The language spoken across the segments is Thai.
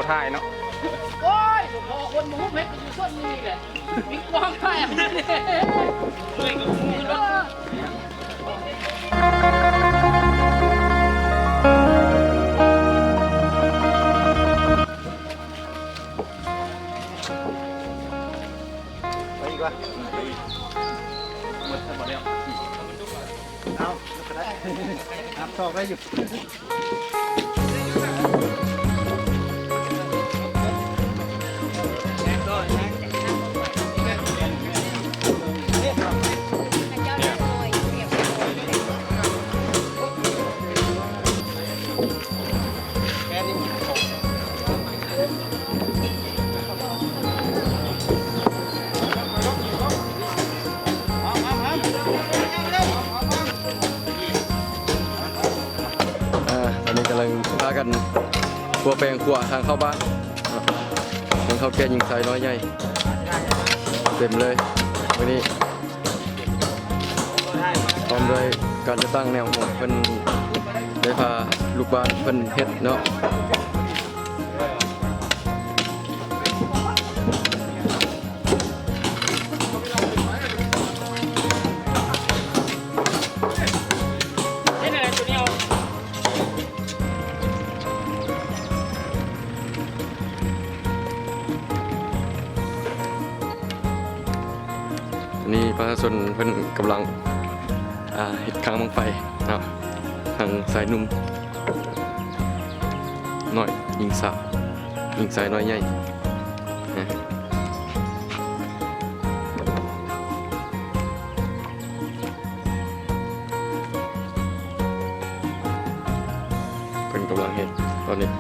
ถ่ายเนาะโอ้ยพอคนหมูเพชรอยู่ส่วนนี้แหละมีกองถ่ายอะไรเนี่ยเลยกับมือแล้วไปอีกวะหมดแล้วเอาก็ได้นับชอบได้อยู่ตอนนี้กำลังพากันครัวแปลงครัวทางเข้าบ้านทางเข้าแก่ยิงไซน้อยใหญ่เต็มเลยวันนี้พร้อมด้วยการจะตั้งแนวของเพิ่นได้พาลูกบ้านเพิ่นเฮ็ดเนาะนี่ประชาชนเพิ่นกำลังเฮ็ดค้างบังไฟเนาะทางสายนุ่มหน่อยยิงสาวยิงสายน้อยใหญ่นะเพิ่นกำลังเฮ็ดตอนนี้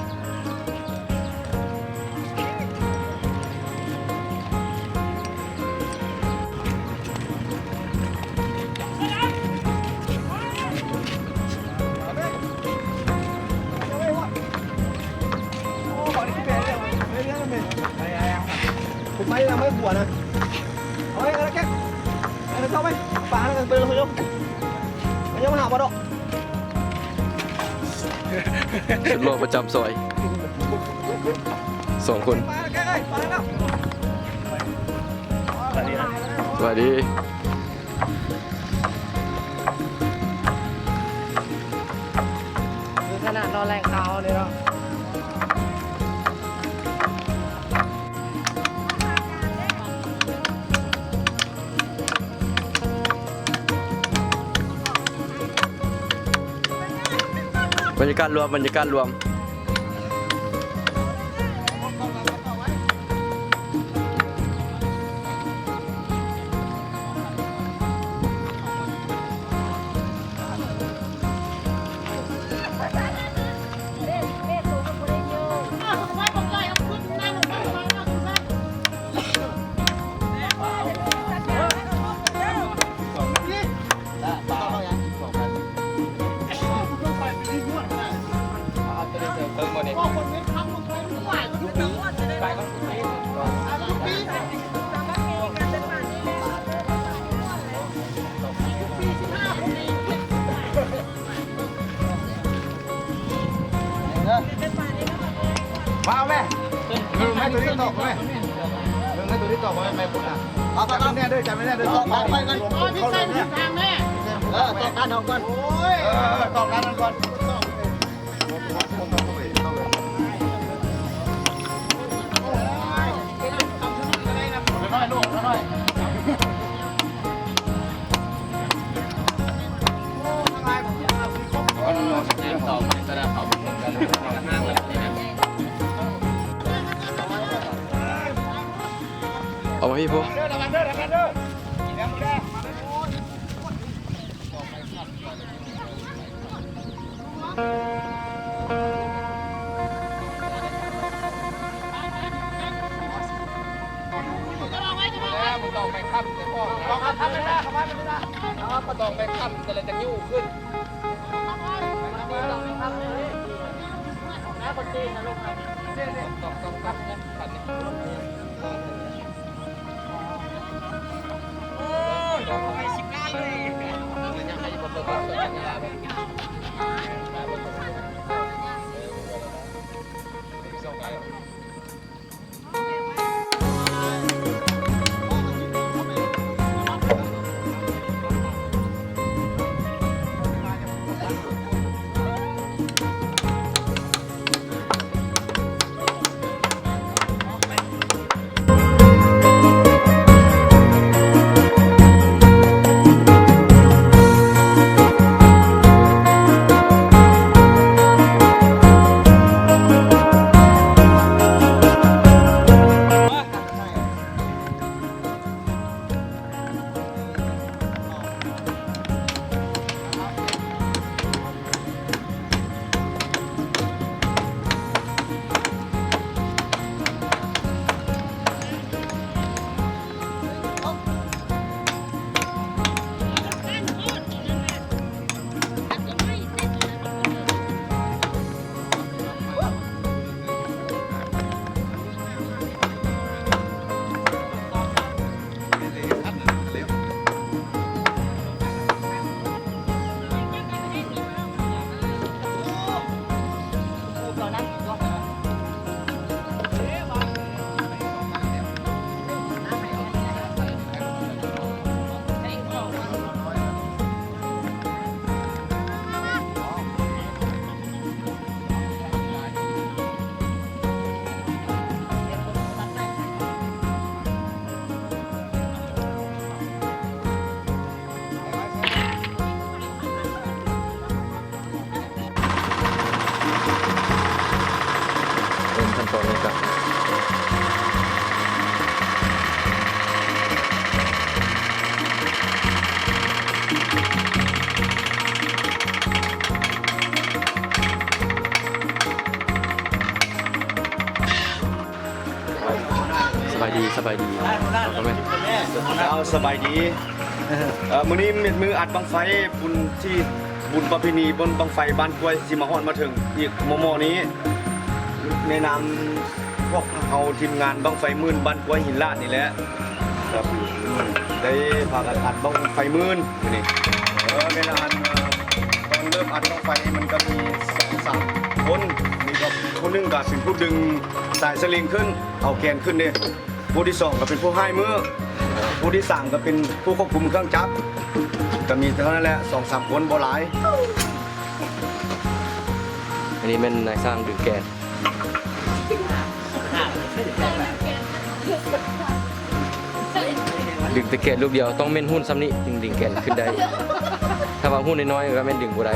ผมไม่ยังไม่หัวนะเอาไว้กันแค่ไอ้เราเข้าไปปากันเตือนเลยลูกมันยังมาหาปลาดอก สุดหล่อประจำซอย2 คนปลาแค่ไอ้ปลาแล้วสวัสดี ขนาดนอนแรงเขาเลยเนาะบรรยากาศรวมบรรยากาศรวมว้าวแม่แม่ตัวนี้ตกแม่แม่ตัวนี้ตกแม่พูดอ่ะเอาตอนแน่ด้วยจำไม่แน่ด้วยตกไปกันพี่เส้นทางแม่ตกกันออกก่อนโอ้ยตกกันออกก่อนน้อยลูกน้อยเอามาพี่พวกต้องไปค้ำแต่พ่อต้องค้ำไม่ได้ค้ำไม่ได้ก็ต้องไปค้ำแต่ละจะยุ่งขึ้นแล้วคนจีนนะลูกต้องค้ำนะขันนี่โอ้ยลงไป10 ล้านเลยยังให้บทบาทตัวนี้แล้ว2 ล้าน บายดีสบายดีเอาไหม เอาสบายดีมื้อนี้เป็นมืออัดบังไฟบุญที่บุญประเพณีบนบังไฟบ้านกล้วยที่มาฮอดมาถึงอีกโมนี้ในนามพวกเอาทีมงานบังไฟมื่นบ้านกล้วยหินลาดนี่แหละครับได้พากันอัดบังไฟมื่นนี่เวลาตอนเริ่มอัดบังไฟมันก็มี2-3คนมีกับคนหนึงก็เป็นผู้ดึงสายสลิงขึ้นเอาแกนขึ้นเนี่ยผู้ที่2ก็เป็นผู้ให้มือผู้ที่3ก็เป็นผู้ควบคุมเครื่องจักรก็มีเท่านั้นแหละ 2-3 คนบ่หลาย อันนี้เป็นนายสร้างดึงแกนดึงตะแกนลูกเดียวต้องเม่นหุ้นซ้ำนี้จึงดึงแกนขึ้นได้ถ้าว่าหุ้นน้อยๆก็เม่นดึงบ่ได้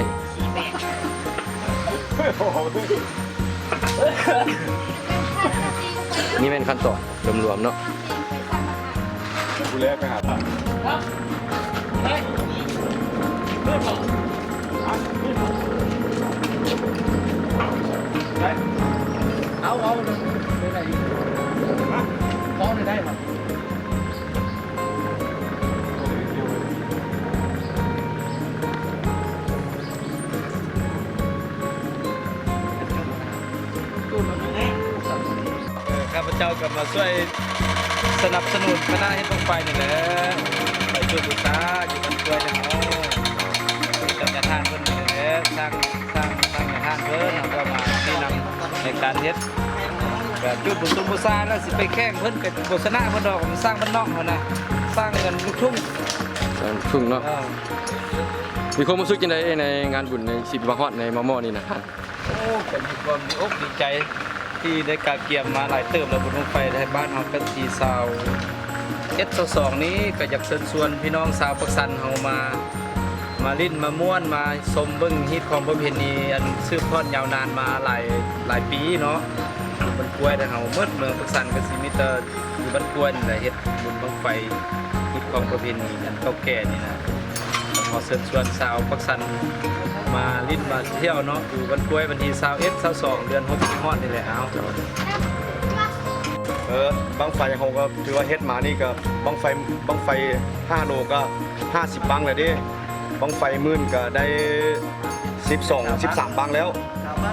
นี่เป็นขั้นตอนรวมๆเนาะ กูเล็กไปหาปลา เฮ้ยเลือดหรอเอาเลยได้ฟ้องได้ไหมข้าพเจ้าก็มาช่วยสนับสนุนคณะเฮ็ดบั้งไฟนี่แหละไปช่วยบูชาอยู่กันกล้วยนะเนาะจัดงานทานเพิ่นนี่แหละสร้างงานทานเพิ่นเราก็มาที่นำในการเฮ็ดแบบจุดบุญตุบูชาแล้วสิไปแข่งเพิ่นก็โฆษณาเพิ่นดอกมันสร้างบ้านนอกเพิ่นน่ะสร้างเงินลูกทุ่ง ทุ่งเนาะมีความรู้สึกยังไงในงานบุญในสิบบังฮอดในมะม่อนี่นะ โอ้ก็มีความดีอกดีใจที่ได้กาเกียมมาหลายเติมแล้วบุญบั้งไฟในบ้านเฮาก็ที่ซาว22นี้ก็อยากเชิญชวนพี่น้องชาวปักสันเฮามาลิ้นมาม่วนมาชมเบิ่งฮิตของประเพณีอันสืบทอดยาวนานมาหลายปีเนาะบ้านกล้วยแต่เฮาเมืองปักสันก็สิมีแต่อยู่บ้านกล้วยนี่แหละเฮ็ดบุญบั้งไฟฮิตของประเพณีอันเก่าแก่นี่นะขอเชิญชวนชาวปักสันมาลิ้นมาเที่ยวเนาะอยู่บ้านกล้วยวันที่21 22เดือน6ที่ฮอดนี่แหละเอาบังไฟเขาก็ถือว่าเฮ็ดมานี่ก็บังไฟ5โลก็50บังแล้วดิบังไฟมื่นก็ได้13บังแล้ว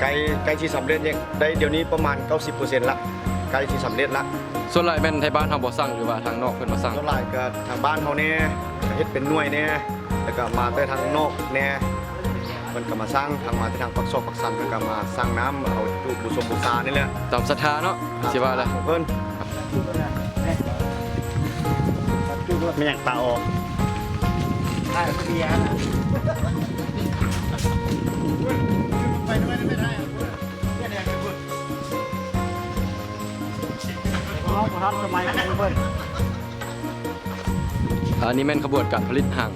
ไกลที่สำเร็จเนี่ยได้เดี๋ยวนี้ประมาณ 90% ละไกลที่สำเร็จละ ส่วนหลายแม่นไทยบ้านเฮาบ่สั่งหรือว่าทางนอกเพิ่นมาสั่ง ส่วนหลายก็ทางบ้านเขาเนี่ยเฮ็ดเป็นหน่วยเนี่ยแล้วก็มาแต่ทางนอกเนี่ยเพิ่นก็มาสร้างทางมาแต่ทางปักซอกปักสันเพิ่นก็มาสร้างน้ำเอาจุบูชมบูชานี่แหละ ตามศรัทธาเนาะสิว่าล่ะ เพิ่นไม่อยากตาออกได้เบียร์นะไปด้วยไม่ได้เนี่ยแดงเลยเพิ่นเอาบ่ทันสมัยเพิ่น อันนี้แม่นขบวนการผลิตห่าง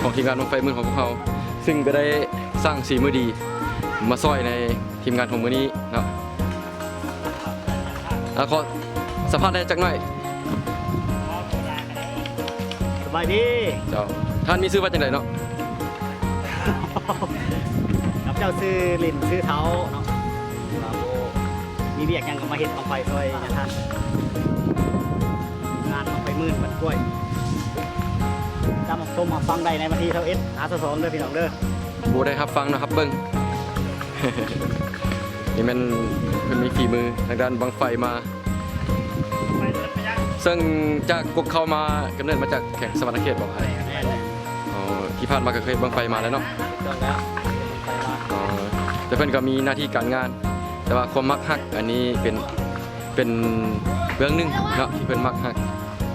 ของทีมงานบังไฟมือของพวกเราซึ่งก็ได้สร้างสีมือดีมาซอยในทีมงานของมื้อนี้เนาะขอสัมภาษณ์ได้จักหน่อย สบายดี เจ้าท่านมีชื่อว่าจังไดเนาะ ครับเจ้าซื้อลิ้นซื้อเท้าเนาะมีเบียกยังก็มาเฮ็ดบังไฟซอยนะท่านงานบังไฟมื่นบันกล้วยจำชมมาฟังได้ในวันที่21 22เด้อพี่น้องเด้อ บ่ได้รับฟังนะครับเบิ่ง นี่มันเพิ่นมีฝีมือทางด้านบังไฟมา ซึ่งจากพวกเขามากำเนิดมาจากแข่งสวรรคเขตบอกอะไรที่ผ่านมาก็เคยบังไฟมาแล้วเนาะแต่เพิ่นก็มีหน้าที่การงาน แต่ว่าความมักฮักอันนี้เป็นเรื่องหนึงเนาะที่เพิ่นมักฮัก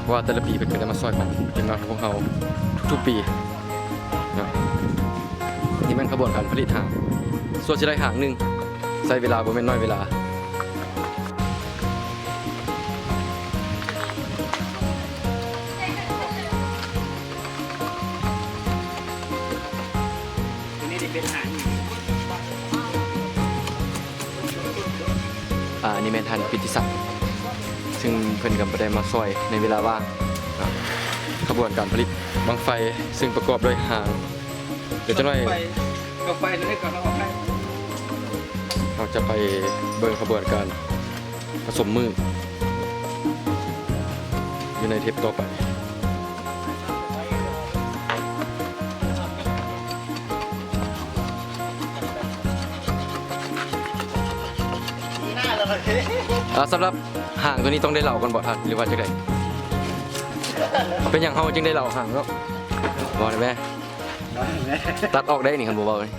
เพราะว่าแต่ละปีเพิ่นก็ได้มาซอยของทีมงานของพวกเราทุกๆปีเนาะนี่มันกระบวนการผลิตหางส่วนสิได้หางหนึงใช้เวลาบ่แม่นน้อยเวลาอันนี้แม่นทันปิติศักดิ์ซึ่งเพิ่นก็บ่ได้มาซอยในเวลาว่างขบวนการผลิตบั้งไฟซึ่งประกอบด้วยหางเดี๋ยวจะหน่อย ก็ไฟเลยก่อนเอาไป เราจะไปเบิ่งขบวนการผสมมือ อยู่ในเทปต่อไป หน้าแล้วเลย สำหรับห่างตัวนี้ต้องได้เหล่ากันบ่ทันหรือว่าจะได้เป็นอย่างเฮาจึงได้เหล่าห่างก็บอกได้ไหมตัดออกได้นี่คันบ่เว้าเลย